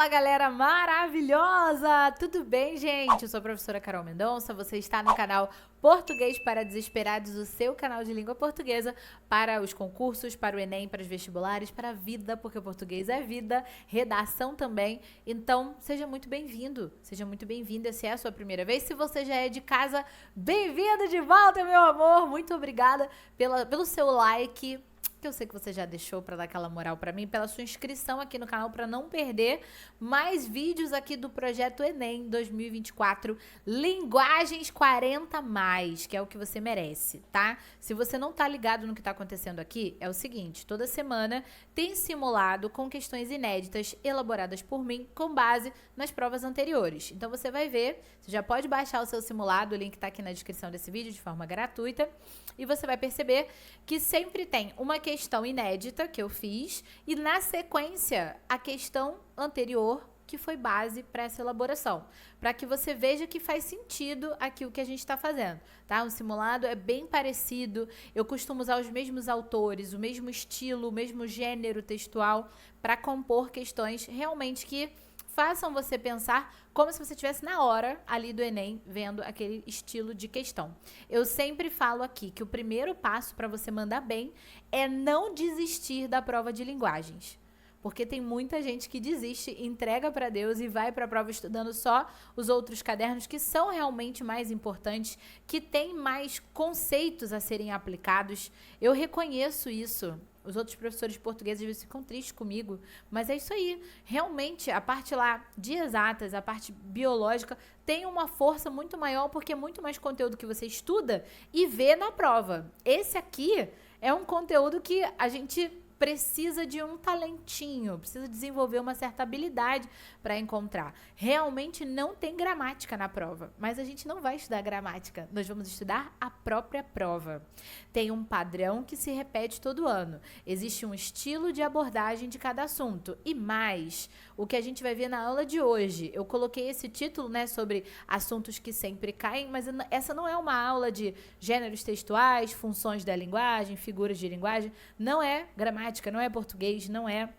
Galera maravilhosa! Tudo bem, gente? Eu sou a professora Carol Mendonça, você está no canal Português para Desesperados, o seu canal de língua portuguesa para os concursos, para o Enem, para os vestibulares, para a vida, porque o português é vida, redação também. Então, seja muito bem-vindo, seja muito bem-vinda se é a sua primeira vez. Se você já é de casa, bem-vindo de volta, meu amor! Muito obrigada pelo seu like, que eu sei que você já deixou para dar aquela moral para mim, pela sua inscrição aqui no canal para não perder mais vídeos aqui do projeto Enem 2024, Linguagens 40+, que é o que você merece, tá? Se você não tá ligado no que tá acontecendo aqui, é o seguinte, toda semana tem simulado com questões inéditas elaboradas por mim com base nas provas anteriores. Então você vai ver, você já pode baixar o seu simulado, o link tá aqui na descrição desse vídeo de forma gratuita, e você vai perceber que sempre tem uma questão inédita que eu fiz e, na sequência, a questão anterior que foi base para essa elaboração, para que você veja que faz sentido aqui o que a gente está fazendo, tá? O simulado é bem parecido, eu costumo usar os mesmos autores, o mesmo estilo, o mesmo gênero textual para compor questões realmente que façam você pensar como se você estivesse na hora ali do Enem vendo aquele estilo de questão. Eu sempre falo aqui que o primeiro passo para você mandar bem é não desistir da prova de linguagens. Porque tem muita gente que desiste, entrega para Deus e vai para a prova estudando só os outros cadernos que são realmente mais importantes, que têm mais conceitos a serem aplicados. Eu reconheço isso. Os outros professores portugueses às vezes ficam tristes comigo, mas é isso aí. Realmente, a parte lá de exatas, a parte biológica, tem uma força muito maior porque é muito mais conteúdo que você estuda e vê na prova. Esse aqui é um conteúdo que a gente precisa de um talentinho, precisa desenvolver uma certa habilidade para encontrar. Realmente não tem gramática na prova, mas a gente não vai estudar gramática, nós vamos estudar a própria prova. Tem um padrão que se repete todo ano, existe um estilo de abordagem de cada assunto e mais, o que a gente vai ver na aula de hoje. Eu coloquei esse título, né, sobre assuntos que sempre caem, mas essa não é uma aula de gêneros textuais, funções da linguagem, figuras de linguagem, não é gramática, não é português, não é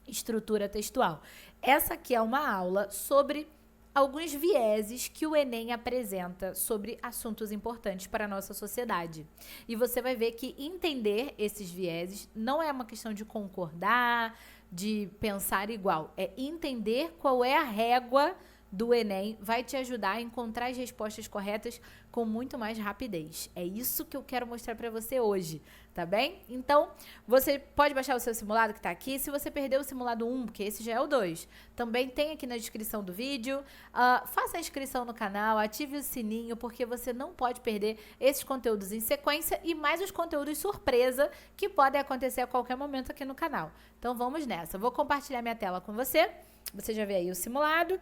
estrutura textual. Essa aqui é uma aula sobre alguns vieses que o Enem apresenta sobre assuntos importantes para a nossa sociedade. E você vai ver que entender esses vieses não é uma questão de concordar, de pensar igual, é entender qual é a régua do Enem, vai te ajudar a encontrar as respostas corretas com muito mais rapidez. É isso que eu quero mostrar para você hoje, tá bem? Então, você pode baixar o seu simulado que tá aqui. Se você perdeu o simulado 1, porque esse já é o 2, também tem aqui na descrição do vídeo. Faça a inscrição no canal, ative o sininho, porque você não pode perder esses conteúdos em sequência e mais os conteúdos surpresa que podem acontecer a qualquer momento aqui no canal. Então, vamos nessa. Vou compartilhar minha tela com você. Você já vê aí o simulado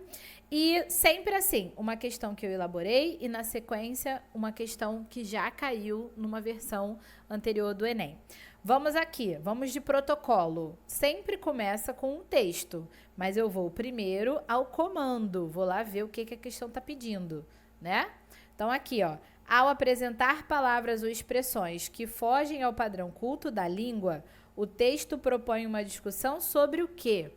e sempre assim, uma questão que eu elaborei e na sequência uma questão que já caiu numa versão anterior do Enem. Vamos aqui, vamos de protocolo. Sempre começa com um texto, mas eu vou primeiro ao comando, vou lá ver o que a questão está pedindo, né? Então aqui, ó, ao apresentar palavras ou expressões que fogem ao padrão culto da língua, o texto propõe uma discussão sobre o quê?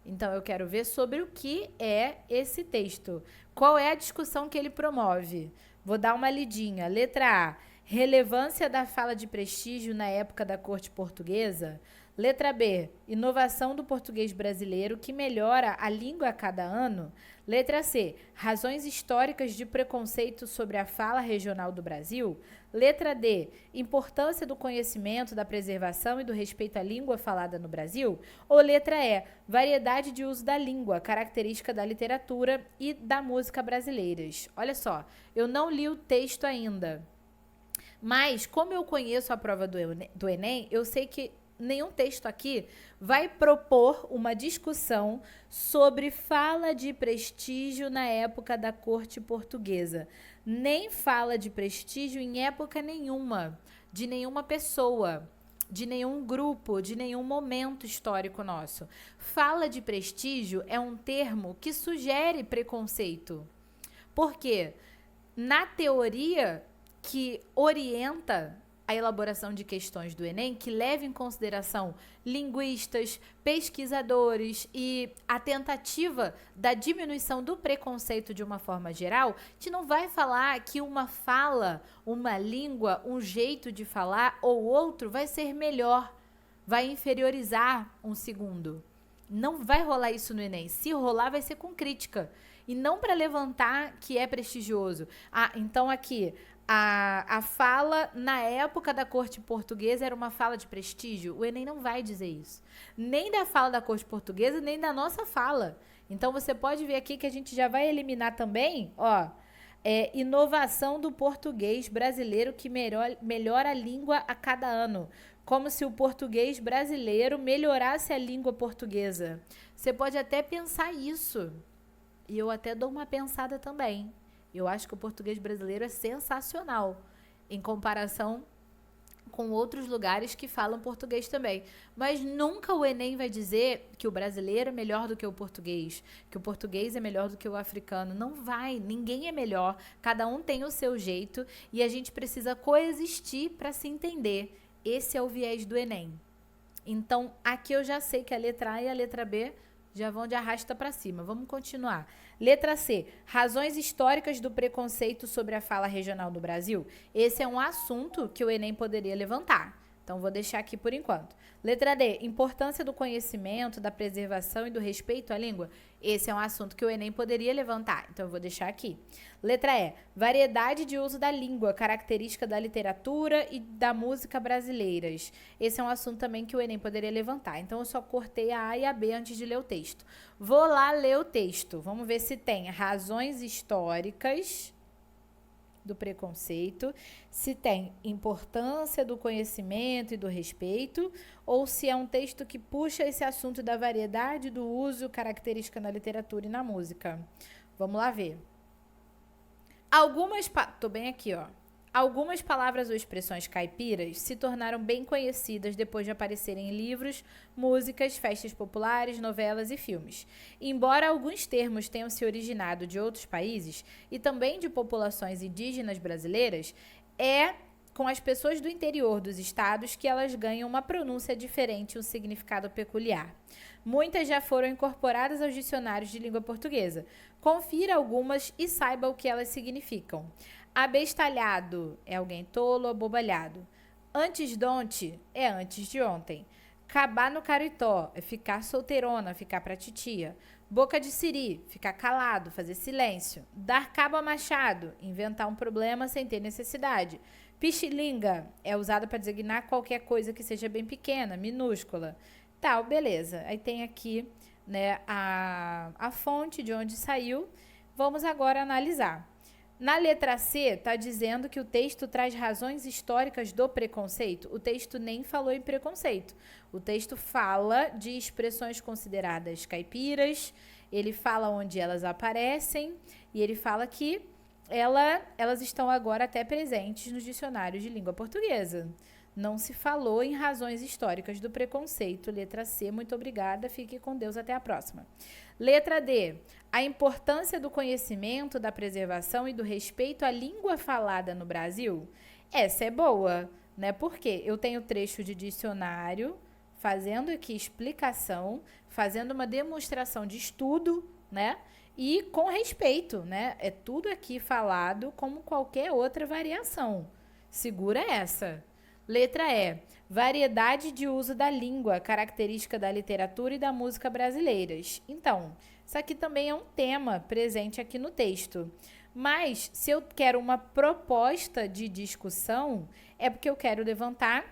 Então, eu quero ver sobre o que é esse texto. Qual é a discussão que ele promove? Vou dar uma lidinha. Letra A, relevância da fala de prestígio na época da corte portuguesa. Letra B, inovação do português brasileiro que melhora a língua a cada ano. Letra C, razões históricas de preconceito sobre a fala regional do Brasil. Letra D, importância do conhecimento, da preservação e do respeito à língua falada no Brasil. Ou letra E, variedade de uso da língua, característica da literatura e da música brasileiras. Olha só, eu não li o texto ainda, mas como eu conheço a prova do Enem, eu sei que nenhum texto aqui vai propor uma discussão sobre fala de prestígio na época da corte portuguesa. Nem fala de prestígio em época nenhuma, de nenhuma pessoa, de nenhum grupo, de nenhum momento histórico nosso. Fala de prestígio é um termo que sugere preconceito. Por quê? Na teoria que orienta a elaboração de questões do Enem que leve em consideração linguistas, pesquisadores e a tentativa da diminuição do preconceito de uma forma geral, a gente não vai falar que uma fala, uma língua, um jeito de falar ou outro vai ser melhor, vai inferiorizar um segundo. Não vai rolar isso no Enem. Se rolar, vai ser com crítica. E não para levantar que é prestigioso. Então aqui, a fala na época da corte portuguesa era uma fala de prestígio. O Enem não vai dizer isso. Nem da fala da corte portuguesa, nem da nossa fala. Então você pode ver aqui que a gente já vai eliminar também, ó, inovação do português brasileiro que melhora a língua a cada ano. Como se o português brasileiro melhorasse a língua portuguesa. Você pode até pensar isso. E eu até dou uma pensada também. Eu acho que o português brasileiro é sensacional em comparação com outros lugares que falam português também. Mas nunca o Enem vai dizer que o brasileiro é melhor do que o português, que o português é melhor do que o africano. Não vai, ninguém é melhor. Cada um tem o seu jeito e a gente precisa coexistir para se entender. Esse é o viés do Enem. Então, aqui eu já sei que a letra A e a letra B já vão de arrasta para cima. Vamos continuar. Letra C. Razões históricas do preconceito sobre a fala regional do Brasil. Esse é um assunto que o Enem poderia levantar. Então, vou deixar aqui por enquanto. Letra D. Importância do conhecimento, da preservação e do respeito à língua. Esse é um assunto que o Enem poderia levantar. Então, eu vou deixar aqui. Letra E. Variedade de uso da língua, característica da literatura e da música brasileiras. Esse é um assunto também que o Enem poderia levantar. Então, eu só cortei a A e a B antes de ler o texto. Vou lá ler o texto. Vamos ver se tem razões históricas do preconceito, se tem importância do conhecimento e do respeito, ou se é um texto que puxa esse assunto da variedade do uso, característica na literatura e na música. Vamos lá ver. Tô bem aqui, ó. Algumas palavras ou expressões caipiras se tornaram bem conhecidas depois de aparecerem em livros, músicas, festas populares, novelas e filmes. Embora alguns termos tenham se originado de outros países e também de populações indígenas brasileiras, é com as pessoas do interior dos estados que elas ganham uma pronúncia diferente e um significado peculiar. Muitas já foram incorporadas aos dicionários de língua portuguesa. Confira algumas e saiba o que elas significam. Abestalhado é alguém tolo, abobalhado. Antes donte é antes de ontem. Cabar no caritó é ficar solteirona, ficar pra titia. Boca de siri, ficar calado, fazer silêncio. Dar cabo a machado, inventar um problema sem ter necessidade. Pichilinga é usada para designar qualquer coisa que seja bem pequena, minúscula. Tal, beleza. Aí tem aqui, né, a fonte de onde saiu. Vamos agora analisar. Na letra C, está dizendo que o texto traz razões históricas do preconceito. O texto nem falou em preconceito. O texto fala de expressões consideradas caipiras, ele fala onde elas aparecem e ele fala que elas estão agora até presentes nos dicionários de língua portuguesa. Não se falou em razões históricas do preconceito. Letra C, muito obrigada. Fique com Deus, até a próxima. Letra D. A importância do conhecimento, da preservação e do respeito à língua falada no Brasil. Essa é boa, né? Porque eu tenho trecho de dicionário, fazendo aqui explicação, fazendo uma demonstração de estudo, né? E com respeito, né? É tudo aqui falado como qualquer outra variação. Segura essa. Letra E. Variedade de uso da língua, característica da literatura e da música brasileiras. Então, isso aqui também é um tema presente aqui no texto. Mas, se eu quero uma proposta de discussão, é porque eu quero levantar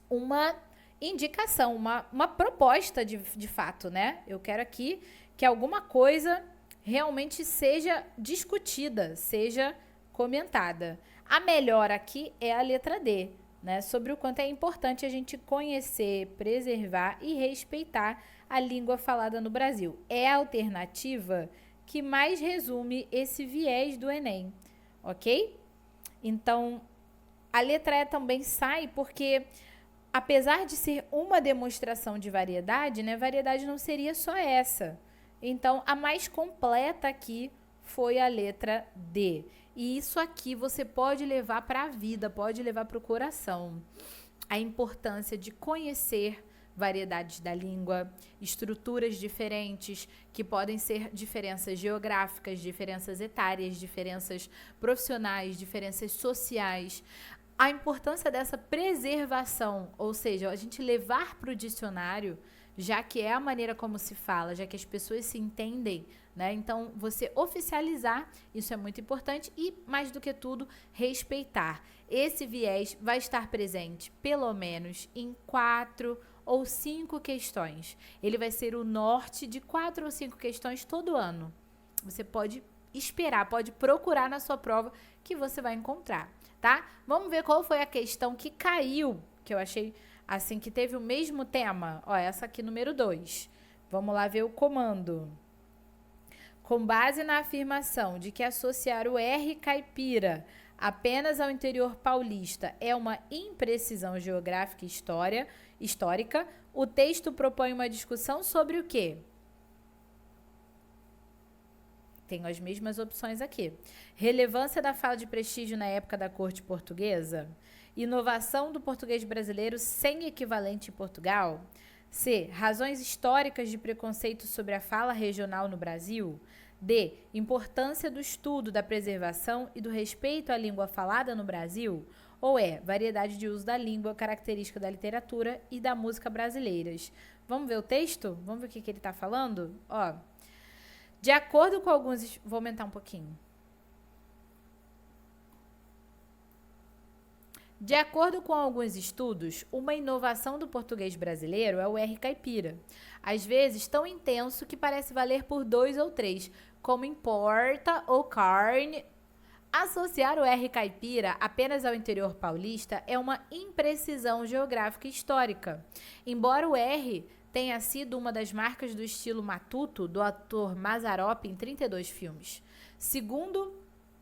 uma indicação, uma proposta de fato, né? Eu quero aqui que alguma coisa realmente seja discutida, seja comentada. A melhor aqui é a letra D. Né, sobre o quanto é importante a gente conhecer, preservar e respeitar a língua falada no Brasil. É a alternativa que mais resume esse viés do Enem, ok? Então, a letra E também sai porque, apesar de ser uma demonstração de variedade, né, variedade não seria só essa. Então, a mais completa aqui foi a letra D. E isso aqui você pode levar para a vida, pode levar para o coração. A importância de conhecer variedades da língua, estruturas diferentes, que podem ser diferenças geográficas, diferenças etárias, diferenças profissionais, diferenças sociais. A importância dessa preservação, ou seja, a gente levar para o dicionário, já que é a maneira como se fala, já que as pessoas se entendem, né? Então, você oficializar, isso é muito importante e, mais do que tudo, respeitar. Esse viés vai estar presente, pelo menos, em 4 ou 5 questões. Ele vai ser o norte de 4 ou 5 questões todo ano. Você pode esperar, pode procurar na sua prova que você vai encontrar, tá? Vamos ver qual foi a questão que caiu, que eu achei assim que teve o mesmo tema. Ó, essa aqui, número 2. Vamos lá ver o comando. Com base na afirmação de que associar o R caipira apenas ao interior paulista é uma imprecisão geográfica e histórica, o texto propõe uma discussão sobre o quê? Tenho as mesmas opções aqui. Relevância da fala de prestígio na época da corte portuguesa. Inovação do português brasileiro sem equivalente em Portugal. C. Razões históricas de preconceito sobre a fala regional no Brasil. D. Importância do estudo da preservação e do respeito à língua falada no Brasil. Ou E. Variedade de uso da língua, característica da literatura e da música brasileiras. Vamos ver o texto? Vamos ver o que ele está falando? Ó. De acordo com alguns... Vou aumentar um pouquinho. De acordo com alguns estudos, uma inovação do português brasileiro é o R caipira. Às vezes, tão intenso que parece valer por 2 ou 3, como importa ou carne. Associar o R caipira apenas ao interior paulista é uma imprecisão geográfica e histórica. Embora o R tenha sido uma das marcas do estilo matuto do ator Mazzaropi em 32 filmes.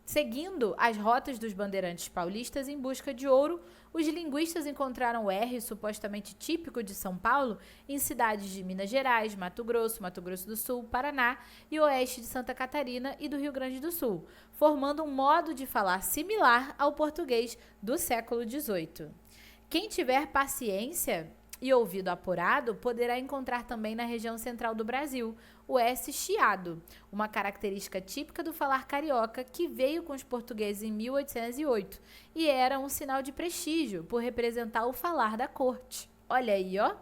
Seguindo as rotas dos bandeirantes paulistas em busca de ouro, os linguistas encontraram o R, supostamente típico de São Paulo, em cidades de Minas Gerais, Mato Grosso do Sul, Paraná e oeste de Santa Catarina e do Rio Grande do Sul, formando um modo de falar similar ao português do século XVIII. Quem tiver paciência e ouvido apurado, poderá encontrar também na região central do Brasil o S chiado, uma característica típica do falar carioca que veio com os portugueses em 1808 e era um sinal de prestígio por representar o falar da corte. Olha aí, ó.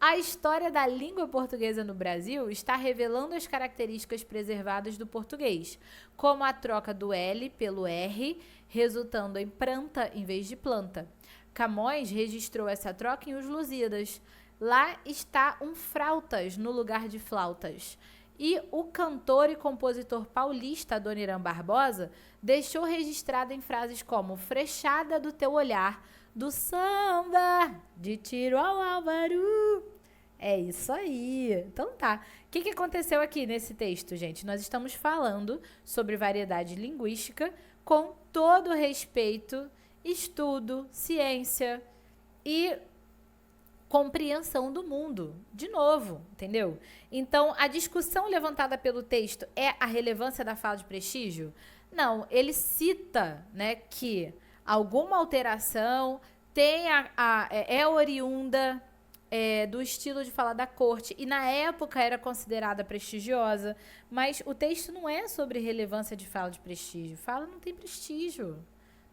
A história da língua portuguesa no Brasil está revelando as características preservadas do português, como a troca do L pelo R, resultando em pranta em vez de planta. Camões registrou essa troca em Os Lusíadas. Lá está um frautas no lugar de flautas. E o cantor e compositor paulista Adoniran Barbosa deixou registrado em frases como frechada do teu olhar, do samba, de tiro ao álvaro. É isso aí. Então tá. O que aconteceu aqui nesse texto, gente? Nós estamos falando sobre variedade linguística com todo respeito, estudo, ciência e compreensão do mundo. De novo, entendeu? Então, a discussão levantada pelo texto é a relevância da fala de prestígio? Não, ele cita, né, que alguma alteração é oriunda do estilo de falar da corte e na época era considerada prestigiosa, mas o texto não é sobre relevância de fala de prestígio. Fala não tem prestígio.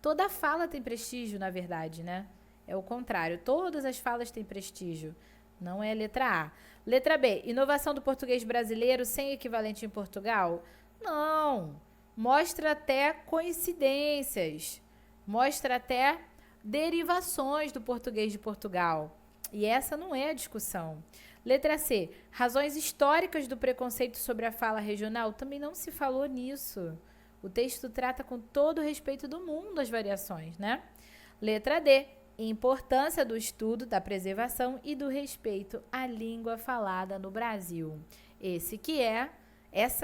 Toda fala tem prestígio, na verdade, né? É o contrário. Todas as falas têm prestígio. Não é a letra A. Letra B. Inovação do português brasileiro sem equivalente em Portugal? Não. Mostra até coincidências. Mostra até derivações do português de Portugal. E essa não é a discussão. Letra C. Razões históricas do preconceito sobre a fala regional? Também não se falou nisso. O texto trata com todo o respeito do mundo as variações, né? Letra D. Importância do estudo, da preservação e do respeito à língua falada no Brasil. Essa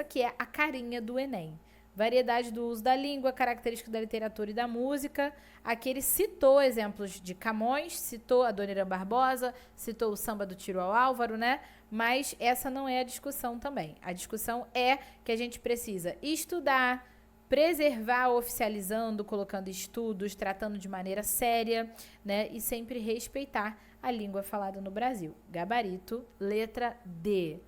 que é a carinha do Enem. Variedade do uso da língua, característica da literatura e da música. Aqui ele citou exemplos de Camões, citou a Dona Irã Barbosa, citou o samba do Tiro ao Álvaro, né? Mas essa não é a discussão também. A discussão é que a gente precisa estudar, preservar, oficializando, colocando estudos, tratando de maneira séria, né? E sempre respeitar a língua falada no Brasil. Gabarito, letra D.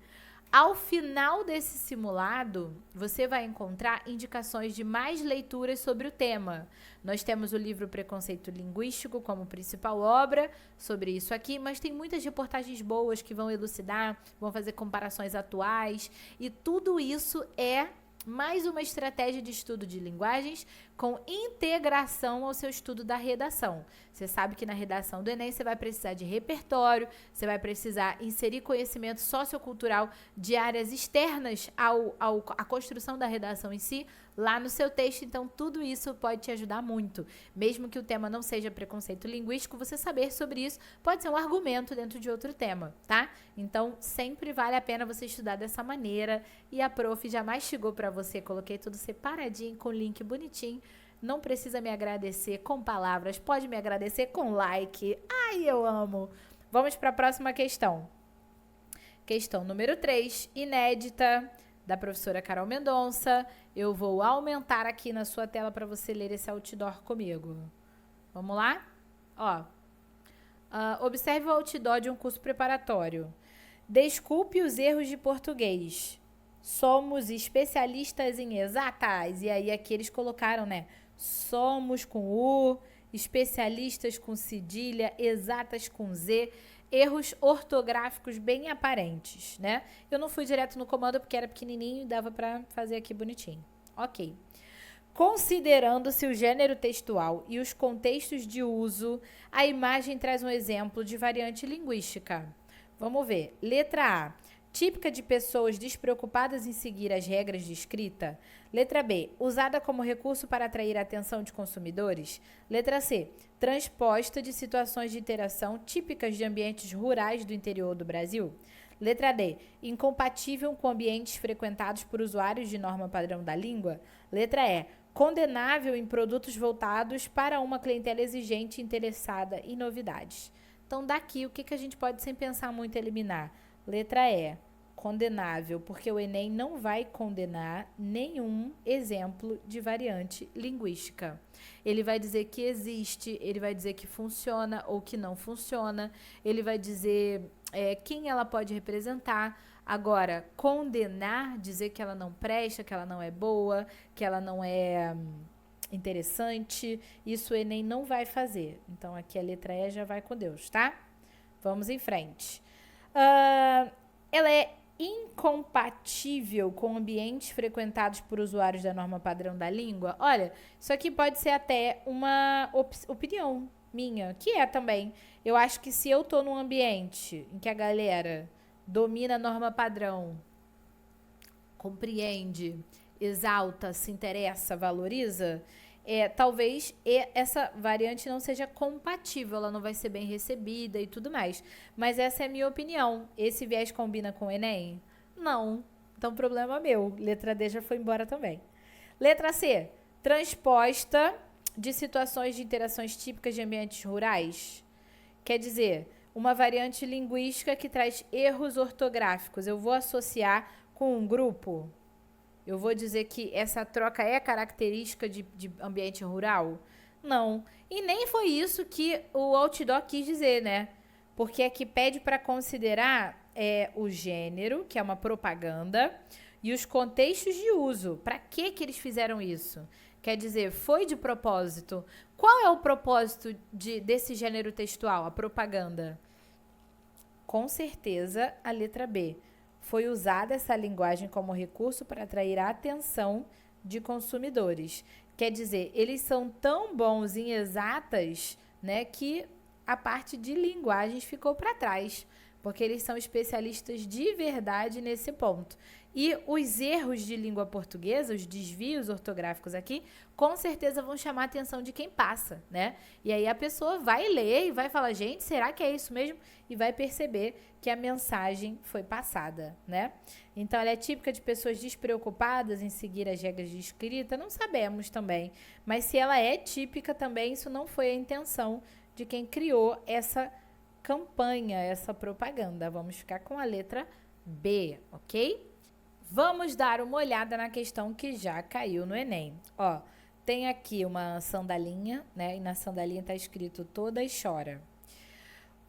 Ao final desse simulado, você vai encontrar indicações de mais leituras sobre o tema. Nós temos o livro Preconceito Linguístico como principal obra sobre isso aqui, mas tem muitas reportagens boas que vão elucidar, vão fazer comparações atuais, e tudo isso é mais uma estratégia de estudo de linguagens com integração ao seu estudo da redação. Você sabe que na redação do Enem você vai precisar de repertório, você vai precisar inserir conhecimento sociocultural de áreas externas à construção da redação em si, lá no seu texto. Então, tudo isso pode te ajudar muito. Mesmo que o tema não seja preconceito linguístico, você saber sobre isso pode ser um argumento dentro de outro tema, tá? Então, sempre vale a pena você estudar dessa maneira. E a prof já mastigou para você, coloquei tudo separadinho, com link bonitinho. Não precisa me agradecer com palavras, pode me agradecer com like. Ai, eu amo! Vamos para a próxima questão. Questão número 3, inédita, da professora Carol Mendonça. Eu vou aumentar aqui na sua tela para você ler esse outdoor comigo. Vamos lá? Ó, observe o outdoor de um curso preparatório. Desculpe os erros de português. Somos especialistas em exatas. E aí aqui eles colocaram, né? Somos com U, especialistas com cedilha, exatas com Z, erros ortográficos bem aparentes, né? Eu não fui direto no comando porque era pequenininho e dava para fazer aqui bonitinho. Ok. Considerando-se o gênero textual e os contextos de uso, a imagem traz um exemplo de variante linguística. Vamos ver. Letra A. Típica de pessoas despreocupadas em seguir as regras de escrita. Letra B. Usada como recurso para atrair a atenção de consumidores. Letra C. Transposta de situações de interação típicas de ambientes rurais do interior do Brasil. Letra D. Incompatível com ambientes frequentados por usuários de norma padrão da língua. Letra E. Condenável em produtos voltados para uma clientela exigente e interessada em novidades. Então, daqui, o que a gente pode, sem pensar muito, eliminar? Letra E, condenável, porque o Enem não vai condenar nenhum exemplo de variante linguística. Ele vai dizer que existe, ele vai dizer que funciona ou que não funciona, ele vai dizer quem ela pode representar. Agora, condenar, dizer que ela não presta, que ela não é boa, que ela não é interessante, isso o Enem não vai fazer. Então, aqui a letra E já vai com Deus, tá? Vamos em frente. Ela é incompatível com ambientes frequentados por usuários da norma padrão da língua? Olha, isso aqui pode ser até uma opinião minha, que é também. Eu acho que se eu tô num ambiente em que a galera domina a norma padrão, compreende, exalta, se interessa, valoriza, talvez essa variante não seja compatível, ela não vai ser bem recebida e tudo mais. Mas essa é a minha opinião. Esse viés combina com o Enem? Não. Então, problema meu. Letra D já foi embora também. Letra C. Transposta de situações de interações típicas de ambientes rurais. Quer dizer, uma variante linguística que traz erros ortográficos. Eu vou associar com um grupo? Eu vou dizer que essa troca é característica de ambiente rural? Não. E nem foi isso que o outdoor quis dizer, né? Porque aqui pede para considerar o gênero, que é uma propaganda, e os contextos de uso. Para que eles fizeram isso? Quer dizer, foi de propósito. Qual é o propósito desse gênero textual, a propaganda? Com certeza, a letra B. Foi usada essa linguagem como recurso para atrair a atenção de consumidores. Quer dizer, eles são tão bons em exatas, né, que a parte de linguagens ficou para trás. porque eles são especialistas de verdade nesse ponto. E os erros de língua portuguesa, os desvios ortográficos aqui, com certeza vão chamar a atenção de quem passa, né? E aí a pessoa vai ler e vai falar, gente, será que é isso mesmo? E vai perceber que a mensagem foi passada, né? Então, ela é típica de pessoas despreocupadas em seguir as regras de escrita? Não sabemos também. Mas se ela é típica também, isso não foi a intenção de quem criou essa campanha, essa propaganda. Vamos ficar com a letra B, ok? Vamos dar uma olhada na questão que já caiu no Enem. Ó, tem aqui uma sandalinha, né? E na sandalinha está escrito toda e chora.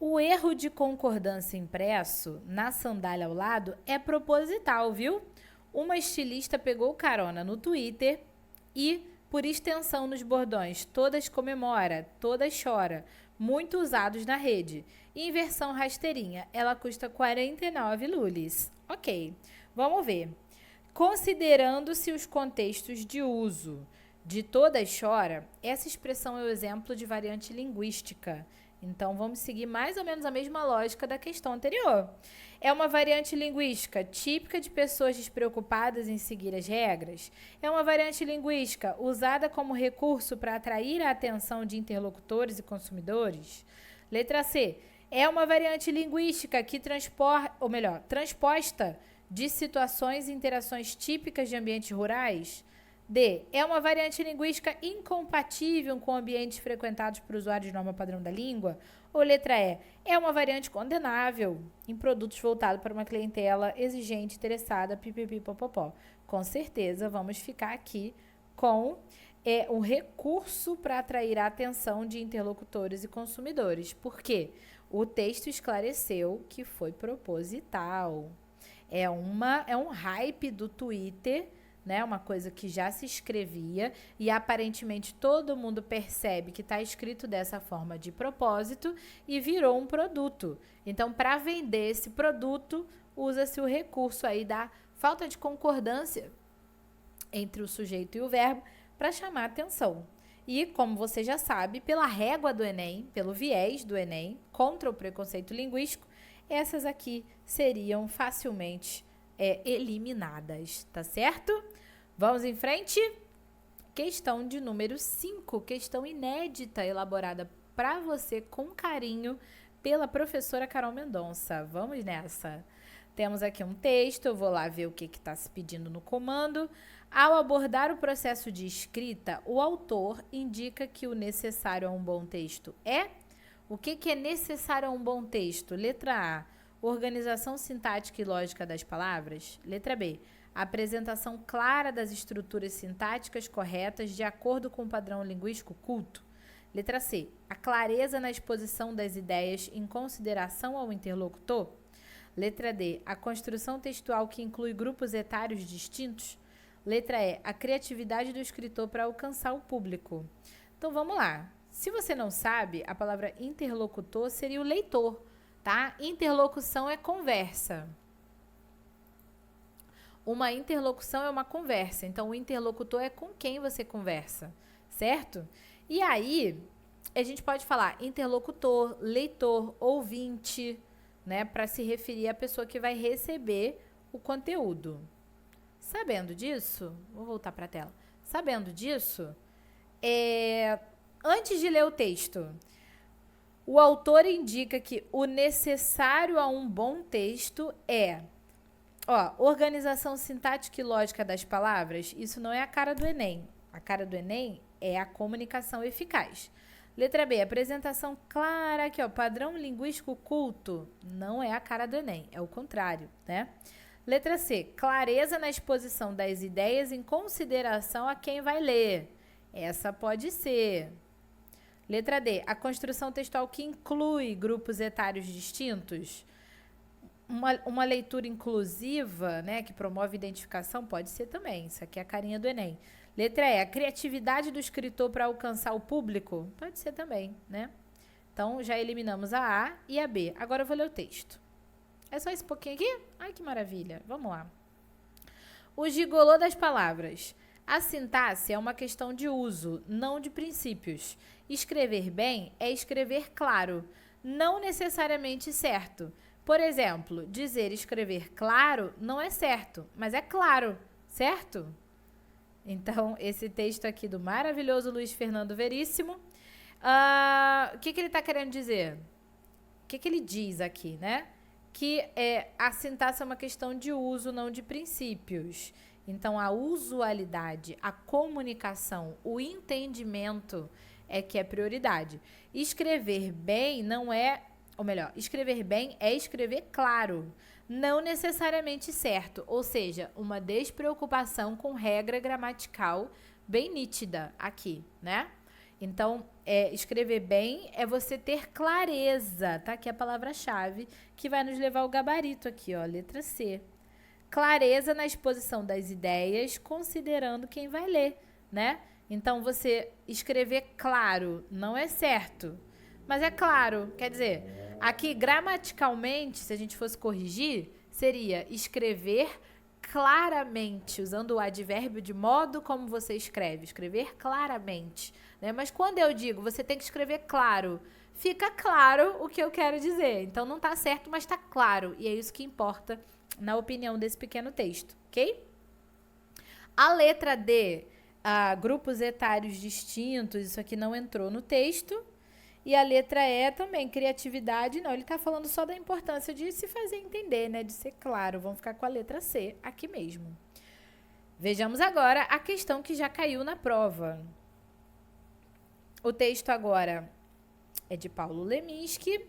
O erro de concordância impresso na sandália ao lado é proposital, viu? Uma estilista pegou carona no Twitter e, por extensão nos bordões todas comemora, todas chora, muito usados na rede. E em versão rasteirinha, ela custa 49 lulis. Ok, vamos ver. Considerando-se os contextos de uso de todas chora, essa expressão é o exemplo de variante linguística. Então, vamos seguir mais ou menos a mesma lógica da questão anterior. É uma variante linguística típica de pessoas despreocupadas em seguir as regras? É uma variante linguística usada como recurso para atrair a atenção de interlocutores e consumidores? Letra C. É uma variante linguística que transposta de situações e interações típicas de ambientes rurais? D. É uma variante linguística incompatível com ambientes frequentados por usuários de norma padrão da língua? Ou letra E. É uma variante condenável em produtos voltados para uma clientela exigente, interessada, pipipipopopó. Com certeza, vamos ficar aqui com um recurso para atrair a atenção de interlocutores e consumidores. Por quê? O texto esclareceu que foi proposital. É um hype do Twitter, né? Uma coisa que já se escrevia e aparentemente todo mundo percebe que está escrito dessa forma de propósito e virou um produto. Então, para vender esse produto, usa-se o recurso aí da falta de concordância entre o sujeito e o verbo para chamar atenção. E, como você já sabe, pela régua do Enem, pelo viés do Enem, contra o preconceito linguístico, essas aqui seriam facilmente eliminadas, tá certo? Vamos em frente? Questão de número 5, questão inédita, elaborada para você com carinho pela professora Carol Mendonça. Vamos nessa. Temos aqui um texto, eu vou lá ver o que está se pedindo no comando. Ao abordar o processo de escrita, o autor indica que o necessário a um bom texto é... O que é necessário a um bom texto? Letra A, organização sintática e lógica das palavras. Letra B, apresentação clara das estruturas sintáticas corretas de acordo com o padrão linguístico culto. Letra C, a clareza na exposição das ideias em consideração ao interlocutor. Letra D, a construção textual que inclui grupos etários distintos. Letra E, a criatividade do escritor para alcançar o público. Então, vamos lá. Se você não sabe, a palavra interlocutor seria o leitor, tá? Interlocução é conversa. Uma interlocução é uma conversa. Então, o interlocutor é com quem você conversa, certo? E aí, a gente pode falar interlocutor, leitor, ouvinte, né? Para se referir à pessoa que vai receber o conteúdo. Sabendo disso, vou voltar para a tela. Sabendo disso, antes de ler o texto, o autor indica que o necessário a um bom texto é... organização sintática e lógica das palavras, isso não é a cara do Enem. A cara do Enem é a comunicação eficaz. Letra B, apresentação clara, aqui, padrão linguístico culto. Não é a cara do Enem, é o contrário, né? Letra C, clareza na exposição das ideias em consideração a quem vai ler. Essa pode ser. Letra D, a construção textual que inclui grupos etários distintos. Uma leitura inclusiva, né, que promove identificação, pode ser também. Isso aqui é a carinha do Enem. Letra E, a criatividade do escritor para alcançar o público, pode ser também, né? Então, já eliminamos a A e a B. Agora eu vou ler o texto. É só esse pouquinho aqui? Ai, que maravilha. Vamos lá. O gigolô das palavras. A sintaxe é uma questão de uso, não de princípios. Escrever bem é escrever claro, não necessariamente certo. Por exemplo, dizer escrever claro não é certo, mas é claro, certo? Então, esse texto aqui do maravilhoso Luiz Fernando Veríssimo, o que ele está querendo dizer? O que ele diz aqui, né? Que a sintaxe é uma questão de uso, não de princípios. Então, a usualidade, a comunicação, o entendimento é que é prioridade. Escrever bem não é, ou melhor, escrever bem é escrever claro, não necessariamente certo, ou seja, uma despreocupação com regra gramatical bem nítida aqui, né? Então, escrever bem é você ter clareza, tá? Aqui é a palavra-chave que vai nos levar ao gabarito aqui, ó, letra C. Clareza na exposição das ideias, considerando quem vai ler, né? Então, você escrever claro não é certo, mas é claro. Quer dizer, aqui gramaticalmente, se a gente fosse corrigir, seria escrever claramente, usando o advérbio de modo como você escreve, escrever claramente, né? Mas quando eu digo você tem que escrever claro, fica claro o que eu quero dizer. Então não tá certo, mas tá claro. E é isso que importa na opinião desse pequeno texto, ok? A letra D, grupos etários distintos, isso aqui não entrou no texto. E a letra E também, criatividade, não. Ele está falando só da importância de se fazer entender, né? De ser claro. Vamos ficar com a letra C aqui mesmo. Vejamos agora a questão que já caiu na prova. O texto agora é de Paulo Leminski.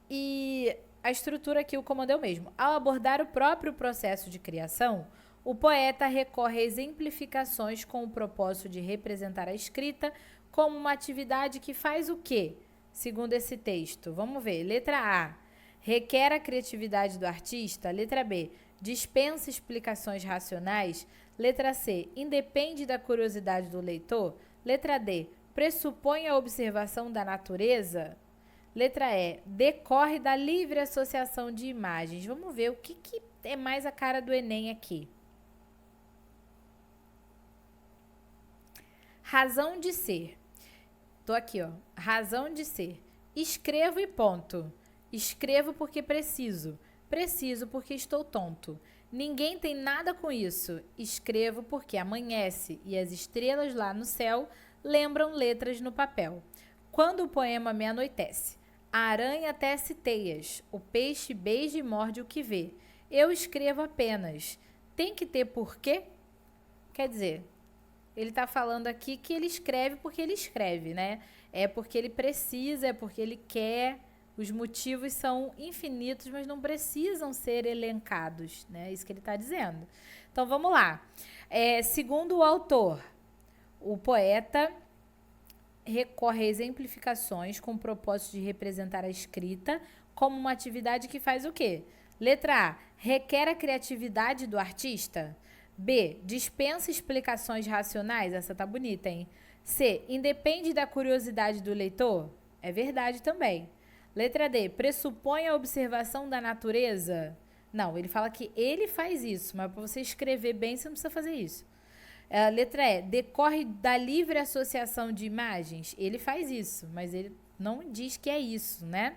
E a estrutura aqui, o comando é o mesmo. Ao abordar o próprio processo de criação, o poeta recorre a exemplificações com o propósito de representar a escrita como uma atividade que faz o quê? Segundo esse texto. Vamos ver. Letra A. Requer a criatividade do artista. Letra B. Dispensa explicações racionais. Letra C. Independe da curiosidade do leitor. Letra D. Pressupõe a observação da natureza. Letra E. Decorre da livre associação de imagens. Vamos ver o que é mais a cara do Enem aqui. Razão de ser. Tô aqui, ó. Razão de ser. Escrevo e ponto. Escrevo porque preciso. Preciso porque estou tonto. Ninguém tem nada com isso. Escrevo porque amanhece e as estrelas lá no céu lembram letras no papel. Quando o poema me anoitece, a aranha tece teias, o peixe beija e morde o que vê. Eu escrevo apenas. Tem que ter porquê? Quer dizer, ele está falando aqui que ele escreve porque ele escreve, né? É porque ele precisa, é porque ele quer. Os motivos são infinitos, mas não precisam ser elencados, né? É isso que ele está dizendo. Então, vamos lá. Segundo o autor, o poeta recorre a exemplificações com o propósito de representar a escrita como uma atividade que faz o quê? Letra A. Requer a criatividade do artista. B. Dispensa explicações racionais. Essa tá bonita, hein? C. Independe da curiosidade do leitor. É verdade também. Letra D. Pressupõe a observação da natureza. Não, ele fala que ele faz isso, mas para você escrever bem, você não precisa fazer isso. Letra E. Decorre da livre associação de imagens. Ele faz isso, mas ele não diz que é isso, né?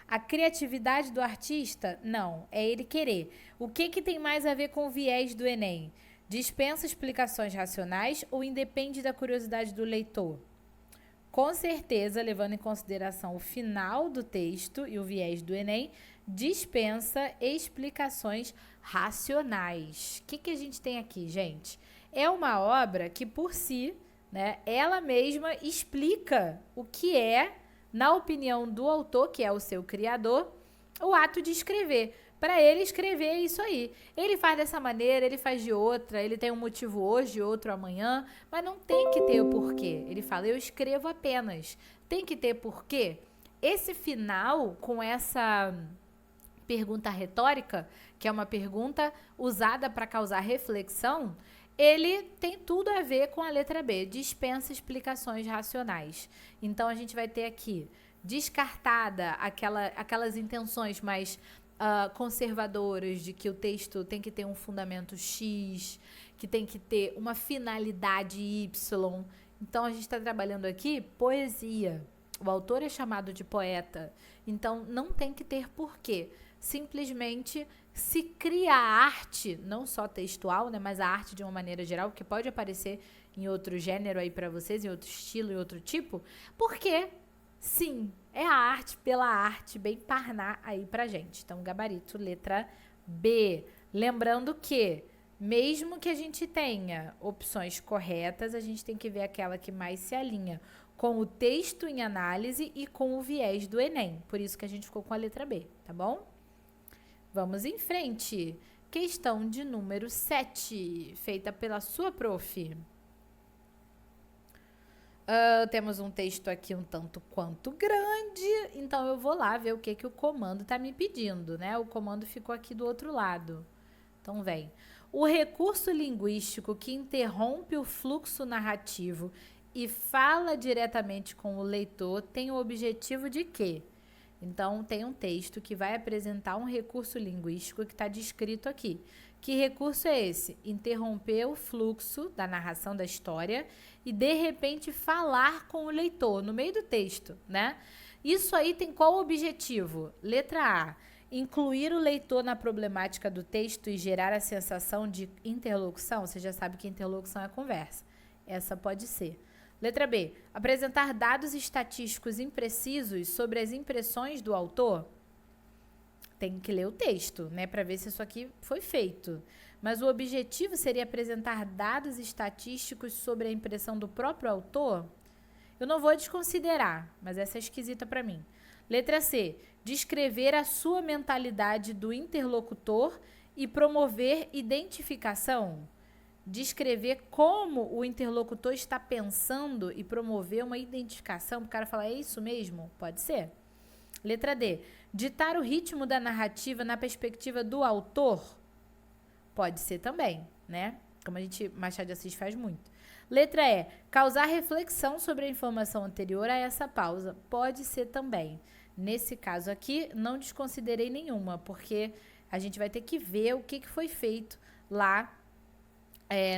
A criatividade do artista, não, é ele querer. O que tem mais a ver com o viés do Enem? Dispensa explicações racionais ou independe da curiosidade do leitor? Com certeza, levando em consideração o final do texto e o viés do Enem, dispensa explicações racionais. O que a gente tem aqui, gente? É uma obra que, por si, né, ela mesma explica o que é, na opinião do autor, que é o seu criador, o ato de escrever. Para ele escrever é isso aí. Ele faz dessa maneira, ele faz de outra, ele tem um motivo hoje, outro amanhã, mas não tem que ter o porquê. Ele fala, eu escrevo apenas. Tem que ter porquê? Esse final, com essa pergunta retórica, que é uma pergunta usada para causar reflexão, ele tem tudo a ver com a letra B, dispensa explicações racionais. Então, a gente vai ter aqui, descartada aquelas intenções mais conservadoras de que o texto tem que ter um fundamento X, que tem que ter uma finalidade Y. Então, a gente está trabalhando aqui poesia. O autor é chamado de poeta, então não tem que ter porquê. Simplesmente se cria a arte, não só textual, né, mas a arte de uma maneira geral, que pode aparecer em outro gênero aí para vocês, em outro estilo, em outro tipo, porque sim, é a arte pela arte, bem parná aí pra gente. Então, gabarito, letra B. Lembrando que, mesmo que a gente tenha opções corretas, a gente tem que ver aquela que mais se alinha com o texto em análise e com o viés do Enem. Por isso que a gente ficou com a letra B, tá bom? Vamos em frente. Questão de número 7, feita pela sua prof. Temos um texto aqui um tanto quanto grande, então eu vou lá ver o que o comando está me pedindo, né? O comando ficou aqui do outro lado. Então, vem. O recurso linguístico que interrompe o fluxo narrativo e fala diretamente com o leitor tem o objetivo de quê? Então, tem um texto que vai apresentar um recurso linguístico que está descrito aqui. Que recurso é esse? Interromper o fluxo da narração da história e, de repente, falar com o leitor no meio do texto, né? Isso aí tem qual objetivo? Letra A. Incluir o leitor na problemática do texto e gerar a sensação de interlocução. Você já sabe que interlocução é conversa. Essa pode ser. Letra B. Apresentar dados estatísticos imprecisos sobre as impressões do autor. Tem que ler o texto, né, para ver se isso aqui foi feito. Mas o objetivo seria apresentar dados estatísticos sobre a impressão do próprio autor? Eu não vou desconsiderar, mas essa é esquisita para mim. Letra C. Descrever a sua mentalidade do interlocutor e promover identificação. Descrever como o interlocutor está pensando e promover uma identificação. O cara fala, é isso mesmo? Pode ser. Letra D. Ditar o ritmo da narrativa na perspectiva do autor? Pode ser também, né? Como Machado de Assis faz muito. Letra E. Causar reflexão sobre a informação anterior a essa pausa? Pode ser também. Nesse caso aqui, não desconsiderei nenhuma, porque a gente vai ter que ver o que foi feito lá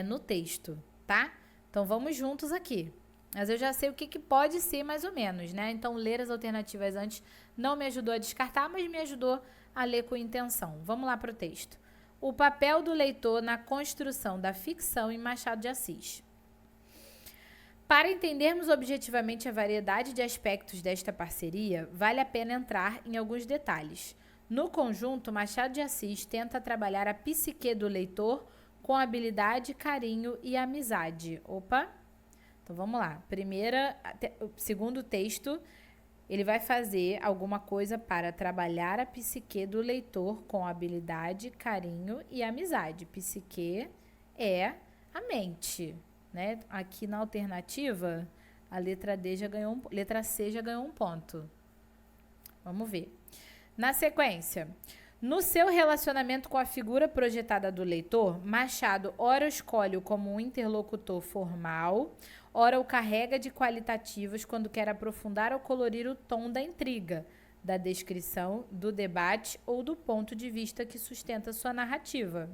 no texto, tá? Então, vamos juntos aqui. Mas eu já sei o que pode ser mais ou menos, né? Então, ler as alternativas antes não me ajudou a descartar, mas me ajudou a ler com intenção. Vamos lá para o texto. O papel do leitor na construção da ficção em Machado de Assis. Para entendermos objetivamente a variedade de aspectos desta parceria, vale a pena entrar em alguns detalhes. No conjunto, Machado de Assis tenta trabalhar a psique do leitor com habilidade, carinho e amizade. Opa! Então, vamos lá. Segundo texto, ele vai fazer alguma coisa para trabalhar a psique do leitor com habilidade, carinho e amizade. Psique é a mente, né? Aqui na alternativa, a letra letra C já ganhou um ponto. Vamos ver. Na sequência, no seu relacionamento com a figura projetada do leitor, Machado ora escolhe-o como um interlocutor formal, ora o carrega de qualitativos quando quer aprofundar ou colorir o tom da intriga, da descrição, do debate ou do ponto de vista que sustenta sua narrativa.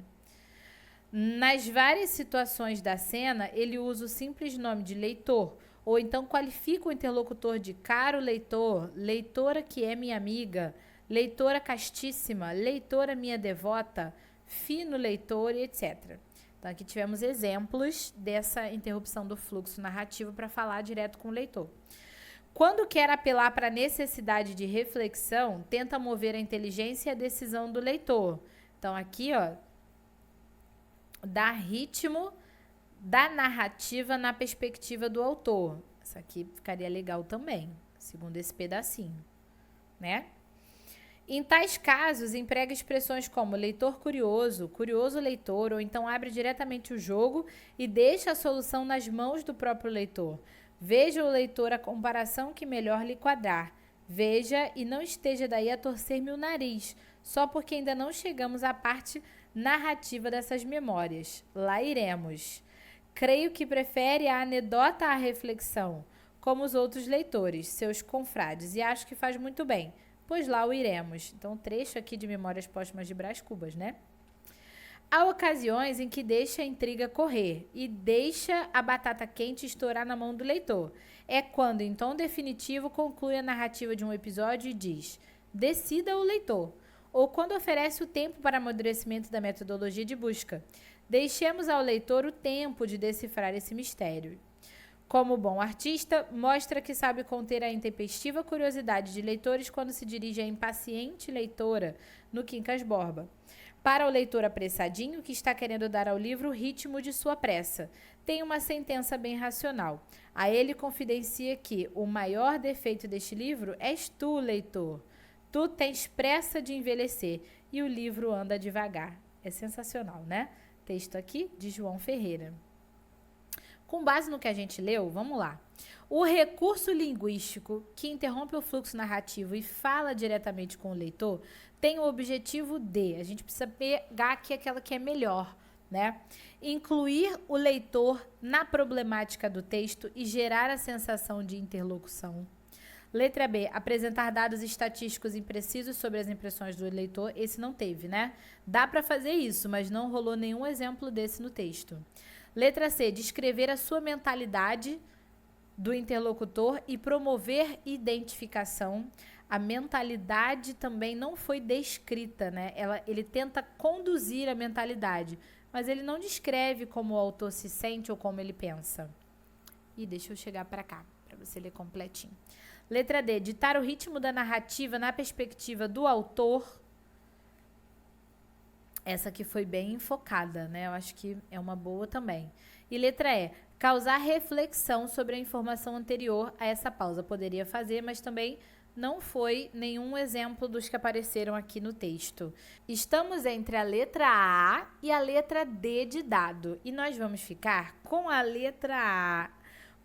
Nas várias situações da cena, ele usa o simples nome de leitor, ou então qualifica o interlocutor de caro leitor, leitora que é minha amiga, leitora castíssima, leitora minha devota, fino leitor e etc. Então, aqui tivemos exemplos dessa interrupção do fluxo narrativo para falar direto com o leitor. Quando quer apelar para a necessidade de reflexão, tenta mover a inteligência e a decisão do leitor. Então, aqui, ó, dá ritmo da narrativa na perspectiva do autor. Isso aqui ficaria legal também, segundo esse pedacinho, né? Em tais casos, emprega expressões como leitor curioso, curioso leitor, ou então abre diretamente o jogo e deixa a solução nas mãos do próprio leitor. Veja o leitor a comparação que melhor lhe quadrar. Veja e não esteja daí a torcer-me o nariz, só porque ainda não chegamos à parte narrativa dessas memórias. Lá iremos. Creio que prefere a anedota à reflexão, como os outros leitores, seus confrades, e acho que faz muito bem. Pois lá o iremos. Então, trecho aqui de Memórias Póstumas de Brás Cubas, né? Há ocasiões em que deixa a intriga correr e deixa a batata quente estourar na mão do leitor. É quando, em tom definitivo, conclui a narrativa de um episódio e diz: decida o leitor. Ou quando oferece o tempo para amadurecimento da metodologia de busca. Deixemos ao leitor o tempo de decifrar esse mistério. Como bom artista, mostra que sabe conter a intempestiva curiosidade de leitores quando se dirige à impaciente leitora no Quincas Borba. Para o leitor apressadinho que está querendo dar ao livro o ritmo de sua pressa, tem uma sentença bem racional. A ele confidencia que o maior defeito deste livro és tu, leitor. Tu tens pressa de envelhecer e o livro anda devagar. É sensacional, né? Texto aqui de João Ferreira. Com base no que a gente leu, vamos lá. O recurso linguístico que interrompe o fluxo narrativo e fala diretamente com o leitor tem o objetivo de, a gente precisa pegar aqui aquela que é melhor, né? Incluir o leitor na problemática do texto e gerar a sensação de interlocução. Letra B, apresentar dados estatísticos imprecisos sobre as impressões do leitor. Esse não teve, né? Dá para fazer isso, mas não rolou nenhum exemplo desse no texto. Letra C, descrever a sua mentalidade do interlocutor e promover identificação. A mentalidade também não foi descrita, né? Ele tenta conduzir a mentalidade, mas ele não descreve como o autor se sente ou como ele pensa. E deixa eu chegar para cá, para você ler completinho. Letra D, ditar o ritmo da narrativa na perspectiva do autor. Essa aqui foi bem enfocada, né? Eu acho que é uma boa também. E letra E, causar reflexão sobre a informação anterior a essa pausa. Poderia fazer, mas também não foi nenhum exemplo dos que apareceram aqui no texto. Estamos entre a letra A e a letra D de dado. E nós vamos ficar com a letra A.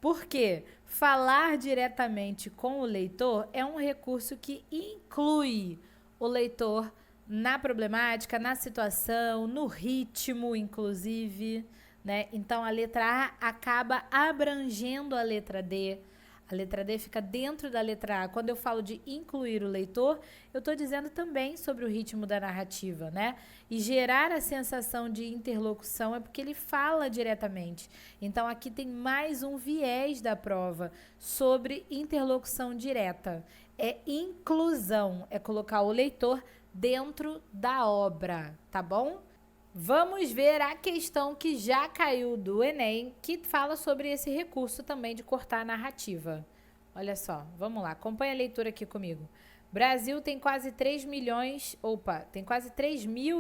Porque falar diretamente com o leitor é um recurso que inclui o leitor na problemática, na situação, no ritmo, inclusive, né? Então, a letra A acaba abrangendo a letra D. A letra D fica dentro da letra A. Quando eu falo de incluir o leitor, eu estou dizendo também sobre o ritmo da narrativa, né? E gerar a sensação de interlocução é porque ele fala diretamente. Então, aqui tem mais um viés da prova sobre interlocução direta. É inclusão, é colocar o leitor dentro da obra, tá bom? Vamos ver a questão que já caiu do Enem, que fala sobre esse recurso também de cortar a narrativa. Olha só, vamos lá, acompanha a leitura aqui comigo. Brasil tem quase 3 mil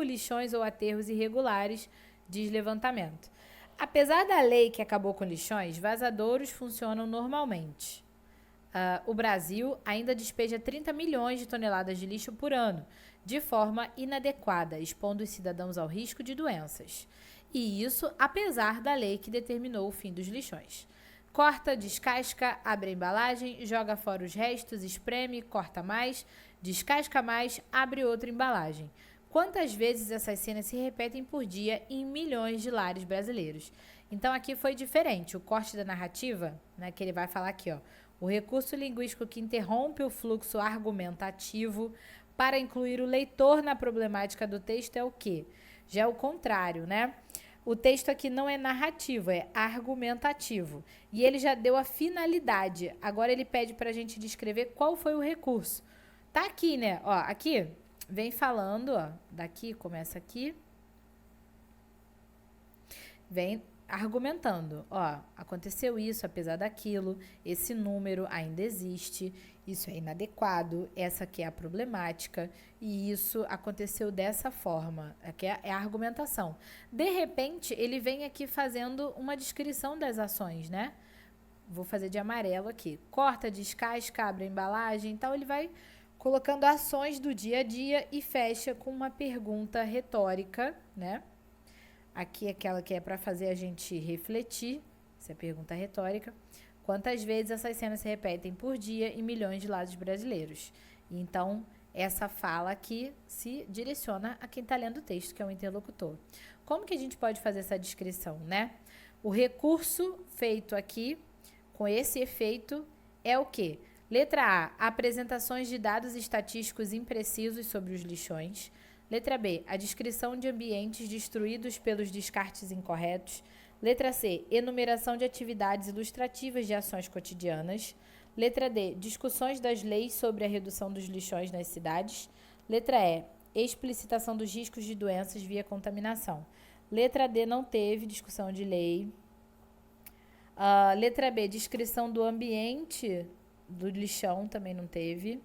lixões ou aterros irregulares, diz levantamento. Apesar da lei que acabou com lixões, vazadouros funcionam normalmente. O Brasil ainda despeja 30 milhões de toneladas de lixo por ano, de forma inadequada, expondo os cidadãos ao risco de doenças. E isso apesar da lei que determinou o fim dos lixões. Corta, descasca, abre a embalagem, joga fora os restos, espreme, corta mais, descasca mais, abre outra embalagem. Quantas vezes essas cenas se repetem por dia em milhões de lares brasileiros? Então aqui foi diferente. O corte da narrativa, né, que ele vai falar aqui, ó. O recurso linguístico que interrompe o fluxo argumentativo para incluir o leitor na problemática do texto é o quê? Já é o contrário, né? O texto aqui não é narrativo, é argumentativo. E ele já deu a finalidade. Agora ele pede para a gente descrever qual foi o recurso. Tá aqui, né? Ó, aqui vem falando, ó. Daqui, começa aqui. Vem argumentando, ó, aconteceu isso apesar daquilo, esse número ainda existe, isso é inadequado, essa aqui é a problemática e isso aconteceu dessa forma, aqui é a argumentação. De repente, ele vem aqui fazendo uma descrição das ações, né? Vou fazer de amarelo aqui. Corta, descasca, abre a embalagem, então ele vai colocando ações do dia a dia e fecha com uma pergunta retórica, né? Aqui é aquela que é para fazer a gente refletir, essa é a pergunta retórica. Quantas vezes essas cenas se repetem por dia em milhões de lados brasileiros? Então, essa fala aqui se direciona a quem está lendo o texto, que é o interlocutor. Como que a gente pode fazer essa descrição, né? O recurso feito aqui, com esse efeito, é o quê? Letra A, apresentações de dados estatísticos imprecisos sobre os lixões. Letra B, a descrição de ambientes destruídos pelos descartes incorretos. Letra C, enumeração de atividades ilustrativas de ações cotidianas. Letra D, discussões das leis sobre a redução dos lixões nas cidades. Letra E, explicitação dos riscos de doenças via contaminação. Letra D, não teve discussão de lei. Letra B, descrição do ambiente do lixão, também não teve.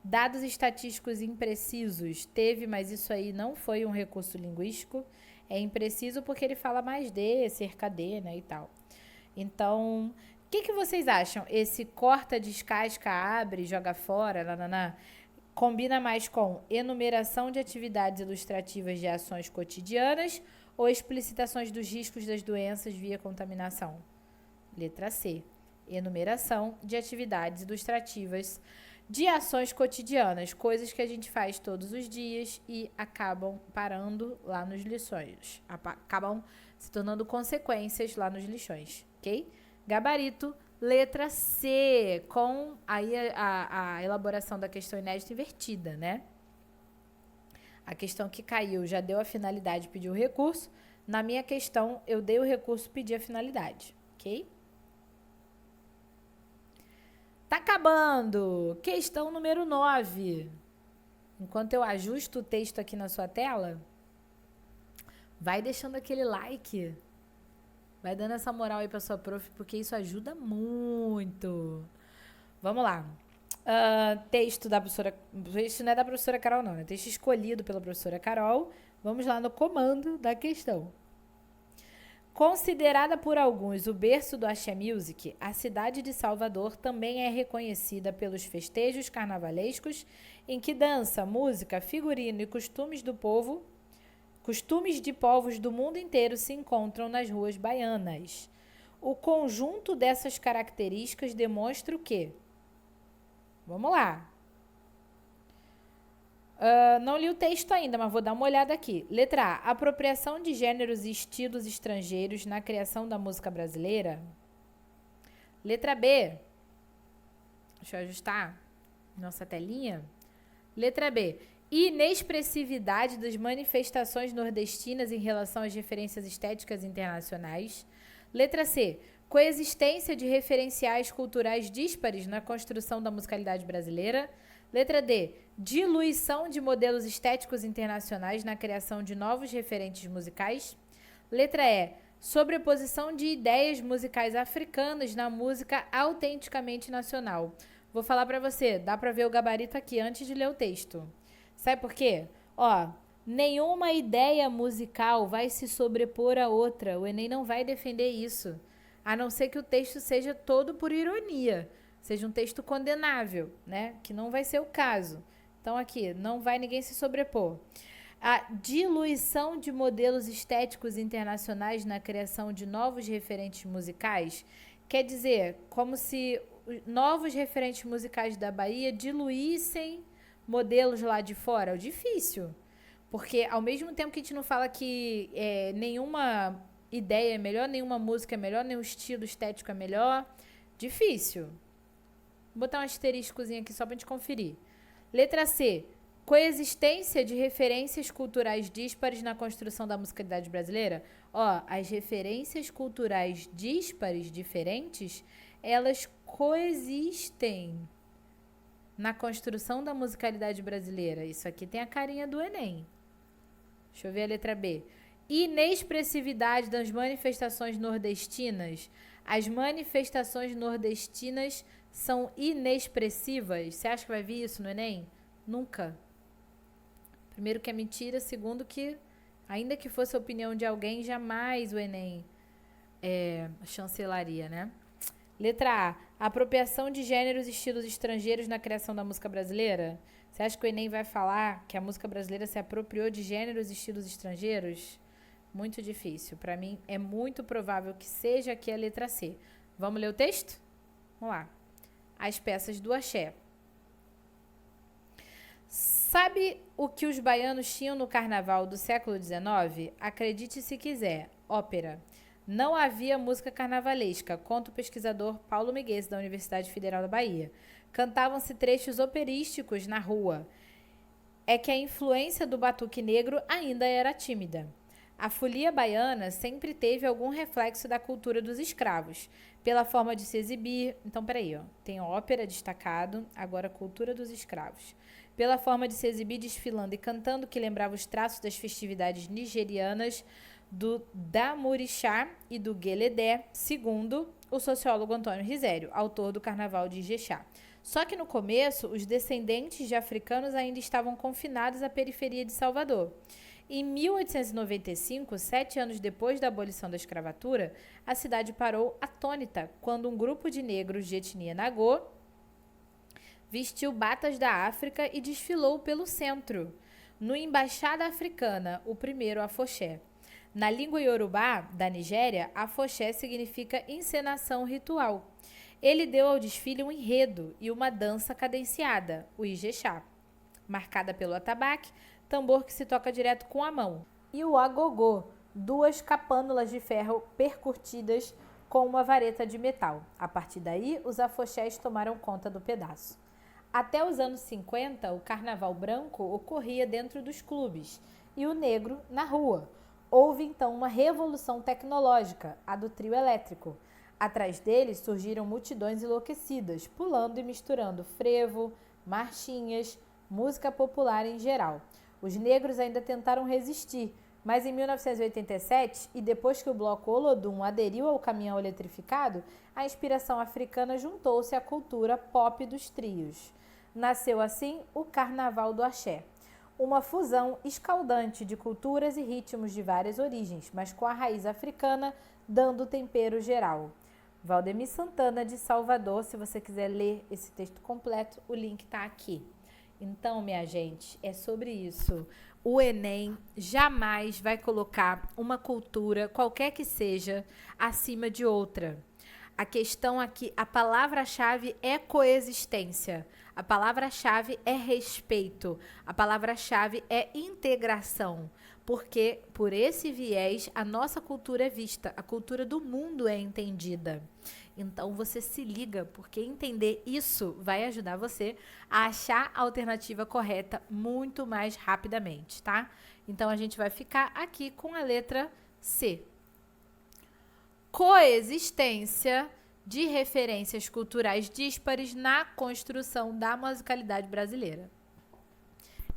Dados estatísticos imprecisos, teve, mas isso aí não foi um recurso linguístico. É impreciso porque ele fala mais de, cerca de, né, e tal. Então, o que vocês acham? Esse corta, descasca, abre, joga fora, nananá, combina mais com enumeração de atividades ilustrativas de ações cotidianas ou explicitações dos riscos das doenças via contaminação? Letra C. Enumeração de atividades ilustrativas de ações cotidianas, coisas que a gente faz todos os dias e acabam parando lá nos lixões, acabam se tornando consequências lá nos lixões, ok? Gabarito, letra C, com aí a elaboração da questão inédita invertida, né? A questão que caiu já deu a finalidade, pediu o recurso. Na minha questão, eu dei o recurso, pedi a finalidade, ok? Tá acabando! Questão número 9. Enquanto eu ajusto o texto aqui na sua tela, vai deixando aquele like. Vai dando essa moral aí pra sua prof, porque isso ajuda muito. Vamos lá. Texto da professora... Texto não é da professora Carol, não. É texto escolhido pela professora Carol. Vamos lá no comando da questão. Considerada por alguns o berço do Axé Music, a cidade de Salvador também é reconhecida pelos festejos carnavalescos em que dança, música, figurino e costumes de povos do mundo inteiro se encontram nas ruas baianas. O conjunto dessas características demonstra o quê? Vamos lá. Não li o texto ainda, mas vou dar uma olhada aqui. Letra A. Apropriação de gêneros e estilos estrangeiros na criação da música brasileira. Letra B. Deixa eu ajustar nossa telinha. Letra B. Inexpressividade das manifestações nordestinas em relação às referências estéticas internacionais. Letra C. Coexistência de referenciais culturais díspares na construção da musicalidade brasileira. Letra D. Diluição de modelos estéticos internacionais na criação de novos referentes musicais. Letra E. Sobreposição de ideias musicais africanas na música autenticamente nacional. Vou falar pra você, dá pra ver o gabarito aqui antes de ler o texto. Sabe por quê? Nenhuma ideia musical vai se sobrepor a outra. O Enem não vai defender isso. A não ser que o texto seja todo por ironia. Seja um texto condenável, né? Que não vai ser o caso. Então, aqui, não vai ninguém se sobrepor. A diluição de modelos estéticos internacionais na criação de novos referentes musicais quer dizer como se novos referentes musicais da Bahia diluíssem modelos lá de fora. É difícil. Porque, ao mesmo tempo que a gente não fala que nenhuma ideia é melhor, nenhuma música é melhor, nenhum estilo estético é melhor, difícil. Vou botar um asteriscozinho aqui só pra gente conferir. Letra C. Coexistência de referências culturais díspares na construção da musicalidade brasileira. As referências culturais díspares, diferentes, elas coexistem na construção da musicalidade brasileira. Isso aqui tem a carinha do Enem. Deixa eu ver a letra B. Inexpressividade das manifestações nordestinas. As manifestações nordestinas são inexpressivas. Você acha que vai vir isso no Enem? Nunca. Primeiro que é mentira, segundo que, ainda que fosse a opinião de alguém, jamais o Enem chancelaria, né? Letra A. Apropriação de gêneros e estilos estrangeiros na criação da música brasileira. Você acha que o Enem vai falar que a música brasileira se apropriou de gêneros e estilos estrangeiros? Muito difícil. Para mim, é muito provável que seja aqui a letra C. Vamos ler o texto? Vamos lá. As peças do axé. Sabe o que os baianos tinham no carnaval do século XIX? Acredite se quiser. Ópera. Não havia música carnavalesca, conta o pesquisador Paulo Miguez, da Universidade Federal da Bahia. Cantavam-se trechos operísticos na rua. é que a influência do batuque negro ainda era tímida. A folia baiana sempre teve algum reflexo da cultura dos escravos, pela forma de se exibir. Então, peraí, ó, tem ópera destacado, agora cultura dos escravos. Pela forma de se exibir desfilando e cantando, que lembrava os traços das festividades nigerianas do Damorixá e do Geledé, segundo o sociólogo Antônio Risério, autor do Carnaval de Ijexá. Só que no começo, os descendentes de africanos ainda estavam confinados à periferia de Salvador. Em 1895, 7 anos depois da abolição da escravatura, a cidade parou atônita quando um grupo de negros de etnia Nagô vestiu batas da África e desfilou pelo centro. No Embaixada Africana, o primeiro afoxé. Na língua iorubá da Nigéria, afoxé significa encenação ritual. Ele deu ao desfile um enredo e uma dança cadenciada, o Ijexá, marcada pelo atabaque, tambor que se toca direto com a mão, e o agogô, 2 capânulas de ferro percutidas com uma vareta de metal. A partir daí, os afoxés tomaram conta do pedaço. Até os anos 50, o carnaval branco ocorria dentro dos clubes e o negro na rua. Houve então uma revolução tecnológica, a do trio elétrico. Atrás deles surgiram multidões enlouquecidas, pulando e misturando frevo, marchinhas, música popular em geral. Os negros ainda tentaram resistir, mas em 1987, e depois que o bloco Olodum aderiu ao caminhão eletrificado, a inspiração africana juntou-se à cultura pop dos trios. Nasceu assim o Carnaval do Axé, uma fusão escaldante de culturas e ritmos de várias origens, mas com a raiz africana dando o tempero geral. Valdemir Santana, de Salvador. Se você quiser ler esse texto completo, o link está aqui. Então, minha gente, é sobre isso. O Enem jamais vai colocar uma cultura, qualquer que seja, acima de outra. A questão aqui, a palavra-chave é coexistência. A palavra-chave é respeito. A palavra-chave é integração. Porque, por esse viés, a nossa cultura é vista. A cultura do mundo é entendida. Então, você se liga, porque entender isso vai ajudar você a achar a alternativa correta muito mais rapidamente, tá? Então, a gente vai ficar aqui com a letra C. Coexistência de referências culturais díspares na construção da musicalidade brasileira.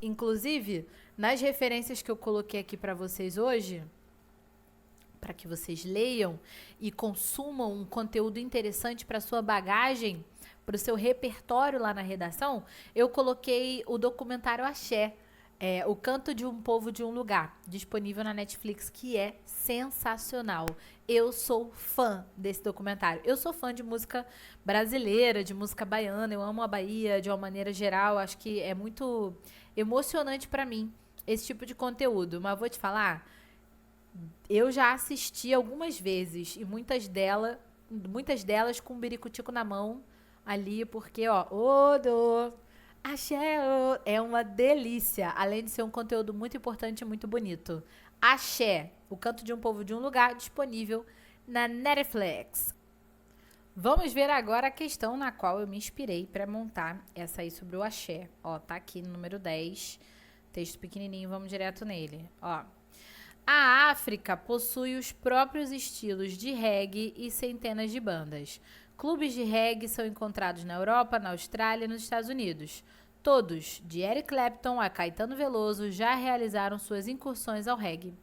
Inclusive, nas referências que eu coloquei aqui para vocês hoje, para que vocês leiam e consumam um conteúdo interessante para sua bagagem, para o seu repertório lá na redação, eu coloquei o documentário Axé, O Canto de um Povo de um Lugar, disponível na Netflix, que é sensacional. Eu sou fã desse documentário. Eu sou fã de música brasileira, de música baiana, eu amo a Bahia de uma maneira geral, acho que é muito emocionante para mim esse tipo de conteúdo, mas vou te falar, eu já assisti algumas vezes e muitas delas com um biricutico na mão ali, porque, ó, axé, é uma delícia, além de ser um conteúdo muito importante e muito bonito. Axé, O Canto de um Povo de um Lugar, disponível na Netflix. Vamos ver agora a questão na qual eu me inspirei para montar essa aí sobre o axé. Ó, tá aqui no número 10, texto pequenininho, vamos direto nele. Ó. A África possui os próprios estilos de reggae e centenas de bandas. Clubes de reggae são encontrados na Europa, na Austrália e nos Estados Unidos. Todos, de Eric Clapton a Caetano Veloso, já realizaram suas incursões ao reggae.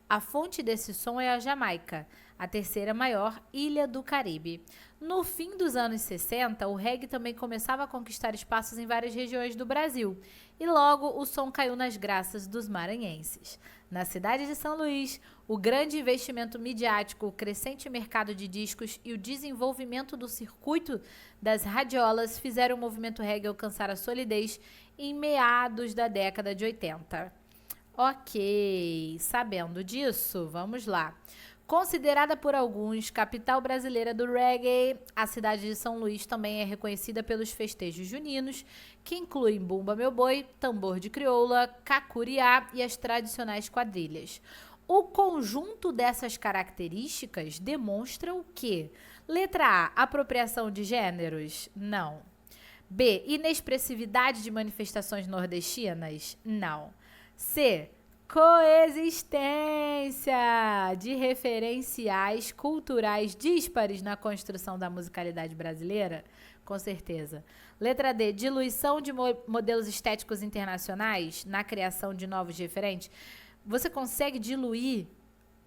A fonte desse som é a Jamaica, a terceira maior ilha do Caribe. No fim dos anos 60, o reggae também começava a conquistar espaços em várias regiões do Brasil, e logo o som caiu nas graças dos maranhenses. Na cidade de São Luís, o grande investimento midiático, o crescente mercado de discos e o desenvolvimento do circuito das radiolas fizeram o movimento reggae alcançar a solidez em meados da década de 80. Ok, sabendo disso, vamos lá. Considerada por alguns capital brasileira do reggae, a cidade de São Luís também é reconhecida pelos festejos juninos, que incluem Bumba Meu Boi, tambor de crioula, cacuriá e as tradicionais quadrilhas. O conjunto dessas características demonstra o quê? Letra A, apropriação de gêneros? Não. B, inexpressividade de manifestações nordestinas? Não. C, coexistência de referenciais culturais díspares na construção da musicalidade brasileira? Com certeza. Letra D, diluição de modelos estéticos internacionais na criação de novos referentes? Você consegue diluir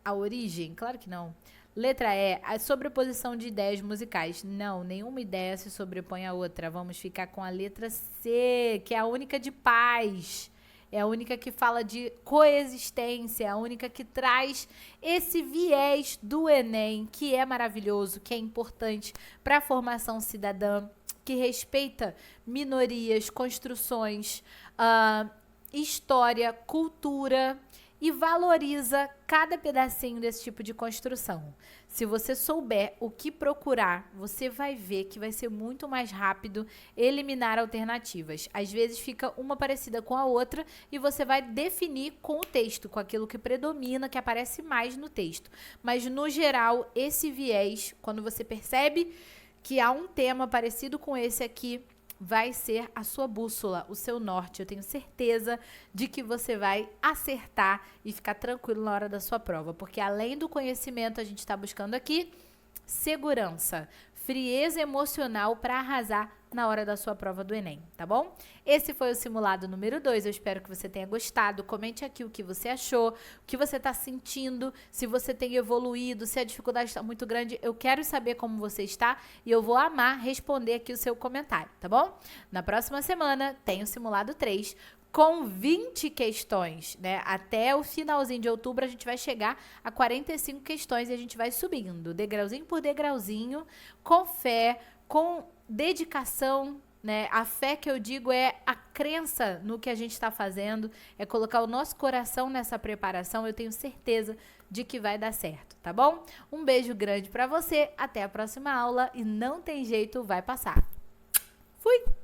a origem? Claro que não. Letra E, a sobreposição de ideias musicais. Não, nenhuma ideia se sobrepõe à outra. Vamos ficar com a letra C, que é a única de paz. É a única que fala de coexistência, a única que traz esse viés do Enem, que é maravilhoso, que é importante para a formação cidadã, que respeita minorias, construções, história, cultura e valoriza cada pedacinho desse tipo de construção. Se você souber o que procurar, você vai ver que vai ser muito mais rápido eliminar alternativas. Às vezes fica uma parecida com a outra e você vai definir com o texto, com aquilo que predomina, que aparece mais no texto. Mas, no geral, esse viés, quando você percebe que há um tema parecido com esse aqui, vai ser a sua bússola, o seu norte. Eu tenho certeza de que você vai acertar e ficar tranquilo na hora da sua prova, porque além do conhecimento, a gente está buscando aqui segurança, frieza emocional para arrasar na hora da sua prova do Enem, tá bom? Esse foi o simulado número 2, eu espero que você tenha gostado. Comente aqui o que você achou, o que você está sentindo, se você tem evoluído, se a dificuldade está muito grande. Eu quero saber como você está e eu vou amar responder aqui o seu comentário, tá bom? Na próxima semana tem o simulado 3, com 20 questões, né? Até o finalzinho de outubro a gente vai chegar a 45 questões e a gente vai subindo, degrauzinho por degrauzinho, com fé, com dedicação, né? A fé que eu digo é a crença no que a gente está fazendo, é colocar o nosso coração nessa preparação. Eu tenho certeza de que vai dar certo, tá bom? Um beijo grande para você, até a próxima aula e não tem jeito, vai passar. Fui!